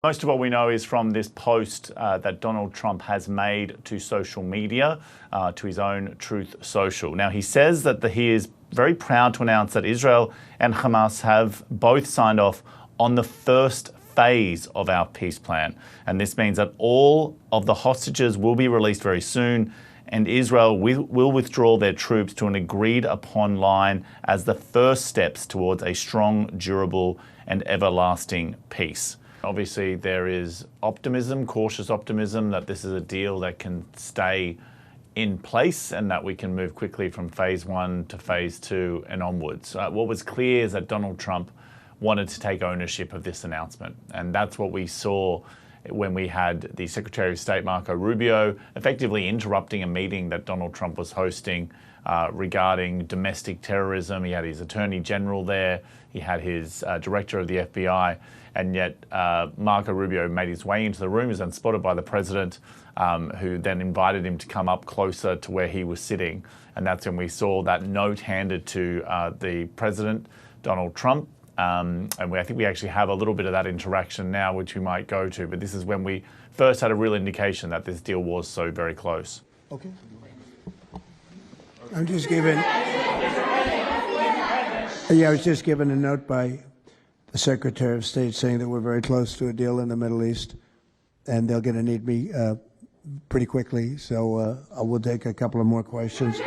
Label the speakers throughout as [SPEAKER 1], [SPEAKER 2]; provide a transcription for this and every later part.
[SPEAKER 1] Most of what we know is from this post that Donald Trump has made to social media, to his own Truth Social. Now, he says that he is very proud to announce that Israel and Hamas have both signed off on the first phase of our peace plan. And this means that all of the hostages will be released very soon, and Israel will withdraw their troops to an agreed upon line as the first steps towards a strong, durable, and everlasting peace. Obviously, there is optimism, cautious optimism, that this is a deal that can stay in place and that we can move quickly from phase one to phase two and onwards. What was clear is that Donald Trump wanted to take ownership of this announcement. And that's what we saw when we had the Secretary of State, Marco Rubio, effectively interrupting a meeting that Donald Trump was hosting regarding domestic terrorism. He had his Attorney General there. He had his Director of the FBI. And yet Marco Rubio made his way into the room, was then spotted by the President, who then invited him to come up closer to where he was sitting. And that's when we saw that note handed to the President, Donald Trump. And I think we actually have a little bit of that interaction now, which we might go to. But this is when we first had a real indication that this deal was so very close.
[SPEAKER 2] Okay. I'm just given. Yeah, I was just given a note by the Secretary of State saying that we're very close to a deal in the Middle East, and they're going to need me pretty quickly. So I will take a couple of more questions.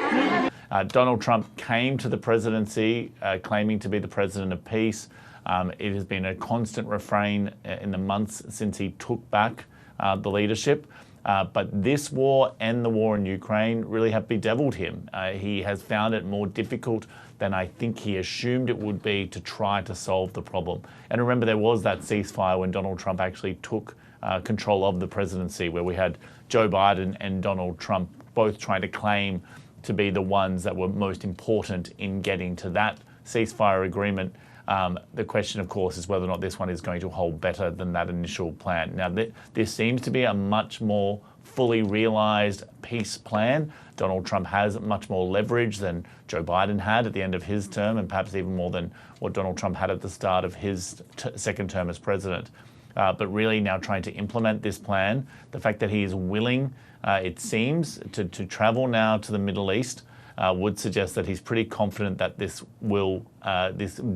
[SPEAKER 1] Donald Trump came to the presidency claiming to be the president of peace. It has been a constant refrain in the months since he took back the leadership. But this war and the war in Ukraine really have bedeviled him. He has found it more difficult than I think he assumed it would be to try to solve the problem. And remember, there was that ceasefire when Donald Trump actually took control of the presidency, where we had Joe Biden and Donald Trump both trying to claim to be the ones that were most important in getting to that ceasefire agreement. The question, of course, is whether or not this one is going to hold better than that initial plan. Now, this seems to be a much more fully realised peace plan. Donald Trump has much more leverage than Joe Biden had at the end of his term, and perhaps even more than what Donald Trump had at the start of his second term as president. But really now trying to implement this plan, the fact that he is willing, it seems, to travel now to the Middle East would suggest that he's pretty confident that this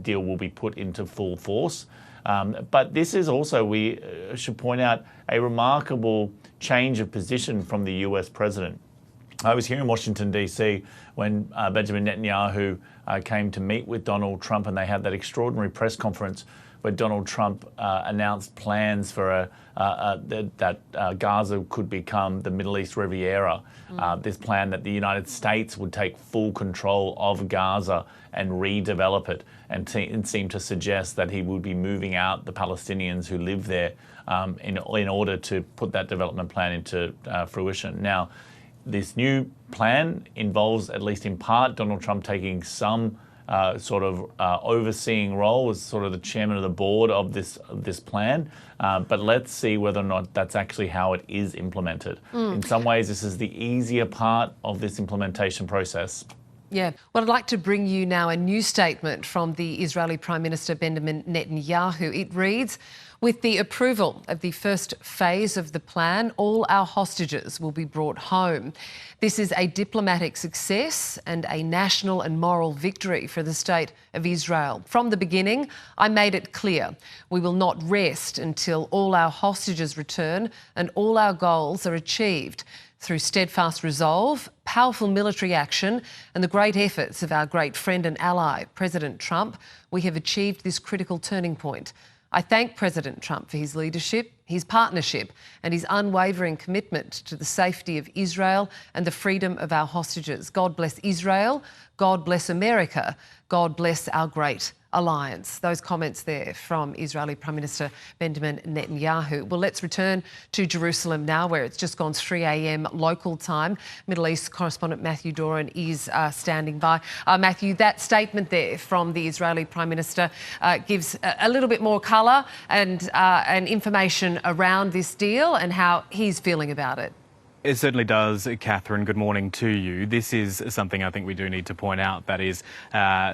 [SPEAKER 1] deal will be put into full force. But this is also, we should point out, a remarkable change of position from the US president. I was here in Washington, D.C. when Benjamin Netanyahu came to meet with Donald Trump, and they had that extraordinary press conference where Donald Trump announced plans for that Gaza could become the Middle East Riviera. This plan that the United States would take full control of Gaza and redevelop it, and seemed to suggest that he would be moving out the Palestinians who live there in order to put that development plan into fruition. Now, this new plan involves, at least in part, Donald Trump taking some sort of overseeing role as sort of the chairman of the board of this plan. But let's see whether or not that's actually how it is implemented. In some ways, this is the easier part of this implementation process.
[SPEAKER 3] Yeah. Well, I'd like to bring you now a new statement from the Israeli Prime Minister Benjamin Netanyahu. It reads, "With the approval of the first phase of the plan, all our hostages will be brought home. This is a diplomatic success and a national and moral victory for the State of Israel. From the beginning, I made it clear we will not rest until all our hostages return and all our goals are achieved. Through steadfast resolve, powerful military action and the great efforts of our great friend and ally, President Trump, we have achieved this critical turning point. I thank President Trump for his leadership, his partnership and his unwavering commitment to the safety of Israel and the freedom of our hostages. God bless Israel. God bless America. God bless our great alliance." Those comments there from Israeli Prime Minister Benjamin Netanyahu. Well, let's return to Jerusalem now, where it's just gone 3 a.m. local time. Middle East Correspondent Matthew Doran is standing by. Matthew, that statement there from the Israeli Prime Minister gives a little bit more colour and information around this deal and how he's feeling about it.
[SPEAKER 4] It certainly does, Catherine. Good morning to you. This is something I think we do need to point out that is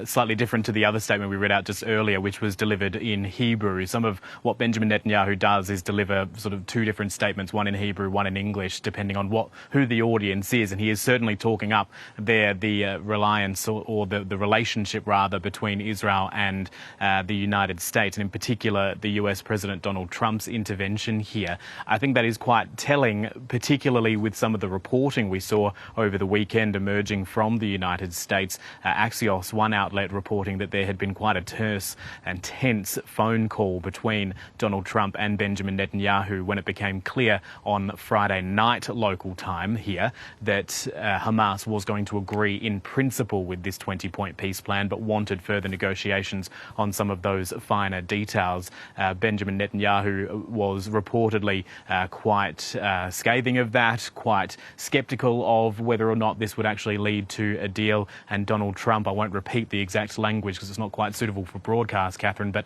[SPEAKER 4] slightly different to the other statement we read out just earlier, which was delivered in Hebrew. Some of what Benjamin Netanyahu does is deliver sort of two different statements, one in Hebrew, one in English, depending on who the audience is. And he is certainly talking up there the reliance or the relationship, rather, between Israel and the United States, and in particular the US President Donald Trump's intervention here. I think that is quite telling, particularly with some of the reporting we saw over the weekend emerging from the United States. Axios, one outlet, reporting that there had been quite a terse and tense phone call between Donald Trump and Benjamin Netanyahu when it became clear on Friday night local time here that Hamas was going to agree in principle with this 20-point peace plan, but wanted further negotiations on some of those finer details. Benjamin Netanyahu was reportedly quite scathing of that, quite sceptical of whether or not this would actually lead to a deal. And Donald Trump, I won't repeat the exact language because it's not quite suitable for broadcast, Catherine, but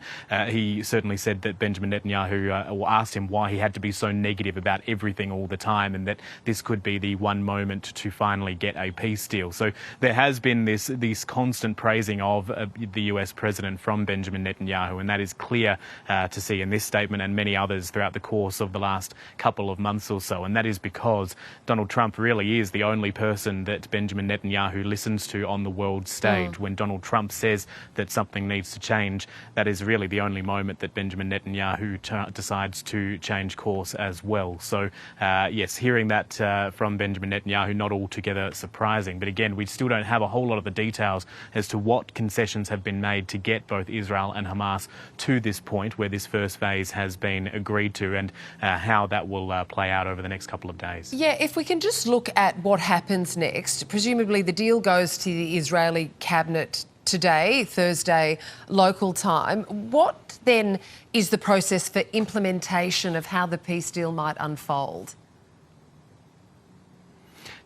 [SPEAKER 4] he certainly said that Benjamin Netanyahu asked him why he had to be so negative about everything all the time, and that this could be the one moment to finally get a peace deal. So there has been this constant praising of the US president from Benjamin Netanyahu, and that is clear to see in this statement and many others throughout the course of the last couple of months or so. And that is because Donald Trump really is the only person that Benjamin Netanyahu listens to on the world stage. When Donald Trump says that something needs to change, that is really the only moment that Benjamin Netanyahu decides to change course as well. So, yes, hearing that from Benjamin Netanyahu, not altogether surprising. But again, we still don't have a whole lot of the details as to what concessions have been made to get both Israel and Hamas to this point where this first phase has been agreed to, and how that will play out over the next couple of days.
[SPEAKER 3] Yeah, if we can just look at what happens next. Presumably the deal goes to the Israeli cabinet today, Thursday, local time. What then is the process for implementation of how the peace deal might unfold?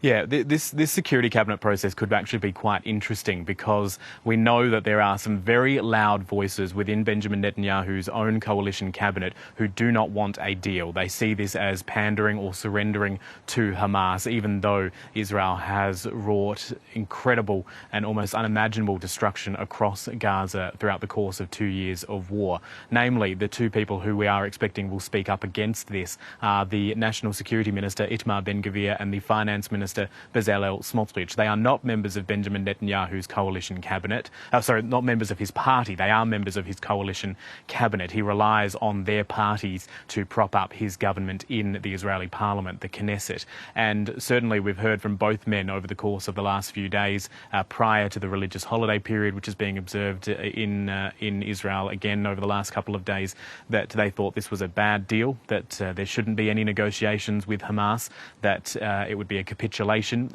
[SPEAKER 4] Yeah, this security cabinet process could actually be quite interesting, because we know that there are some very loud voices within Benjamin Netanyahu's own coalition cabinet who do not want a deal. They see this as pandering or surrendering to Hamas, even though Israel has wrought incredible and almost unimaginable destruction across Gaza throughout the course of 2 years of war. Namely, the two people who we are expecting will speak up against this are the National Security Minister Itamar Ben-Gvir and the Finance Minister Bezalel Smotrich. They are not members of Benjamin Netanyahu's coalition cabinet. Not members of his party. They are members of his coalition cabinet. He relies on their parties to prop up his government in the Israeli parliament, the Knesset. And certainly we've heard from both men over the course of the last few days, prior to the religious holiday period, which is being observed in Israel again over the last couple of days, that they thought this was a bad deal, that there shouldn't be any negotiations with Hamas, that it would be a capitulation,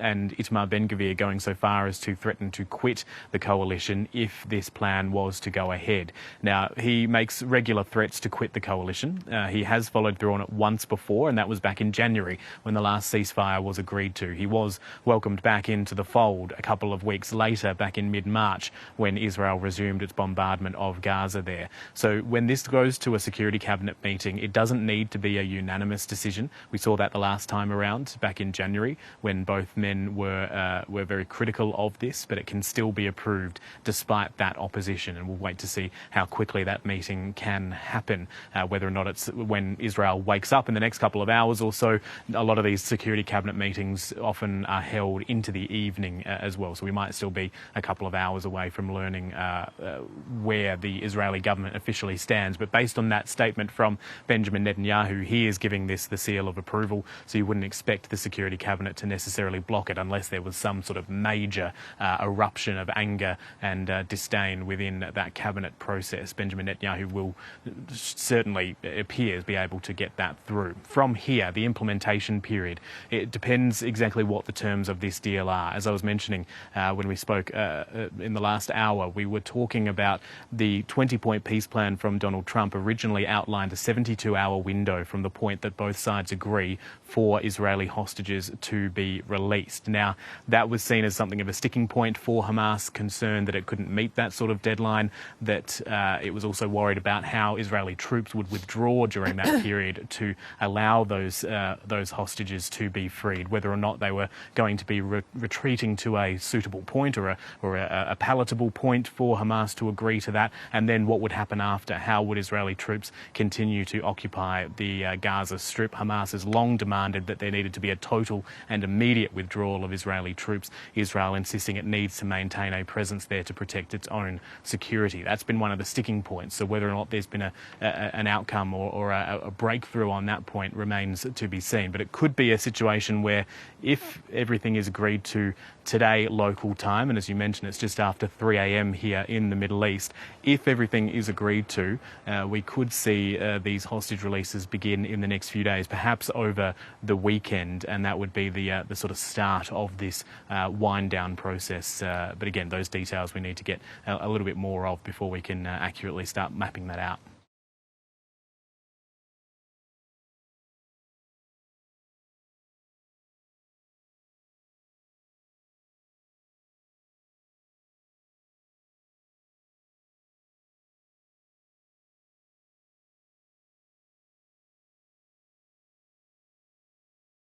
[SPEAKER 4] and Itamar Ben-Gvir going so far as to threaten to quit the coalition if this plan was to go ahead. Now, he makes regular threats to quit the coalition. He has followed through on it once before, and that was back in January when the last ceasefire was agreed to. He was welcomed back into the fold a couple of weeks later, back in mid-March, when Israel resumed its bombardment of Gaza there. So when this goes to a security cabinet meeting, it doesn't need to be a unanimous decision. We saw that the last time around, back in January, when both men were very critical of this, but it can still be approved despite that opposition, and we'll wait to see how quickly that meeting can happen, whether or not it's when Israel wakes up in the next couple of hours or so. A lot of these security cabinet meetings often are held into the evening as well, so we might still be a couple of hours away from learning where the Israeli government officially stands. But based on that statement from Benjamin Netanyahu, he is giving this the seal of approval, so you wouldn't expect the security cabinet to necessarily block it unless there was some sort of major eruption of anger and disdain within that cabinet process. Benjamin Netanyahu will certainly, it appears, be able to get that through. From here, the implementation period, it depends exactly what the terms of this deal are. As I was mentioning when we spoke in the last hour, we were talking about the 20-point peace plan from Donald Trump originally outlined a 72-hour window from the point that both sides agree for Israeli hostages to be be released. Now, that was seen as something of a sticking point for Hamas, concerned that it couldn't meet that sort of deadline, that it was also worried about how Israeli troops would withdraw during that period to allow those hostages to be freed, whether or not they were going to be retreating to a suitable point or a palatable point for Hamas to agree to that, and then what would happen after. How would Israeli troops continue to occupy the Gaza Strip? Hamas has long demanded that there needed to be a total and immediate withdrawal of Israeli troops, Israel insisting it needs to maintain a presence there to protect its own security. That's been one of the sticking points. So whether or not there's been an outcome or a breakthrough on that point remains to be seen. But it could be a situation where, if everything is agreed to today local time, and as you mentioned, it's just after 3 a.m. here in the Middle East, if everything is agreed to, we could see these hostage releases begin in the next few days, perhaps over the weekend, and that would be the sort of start of this wind-down process. But again, those details we need to get a little bit more of before we can accurately start mapping that out.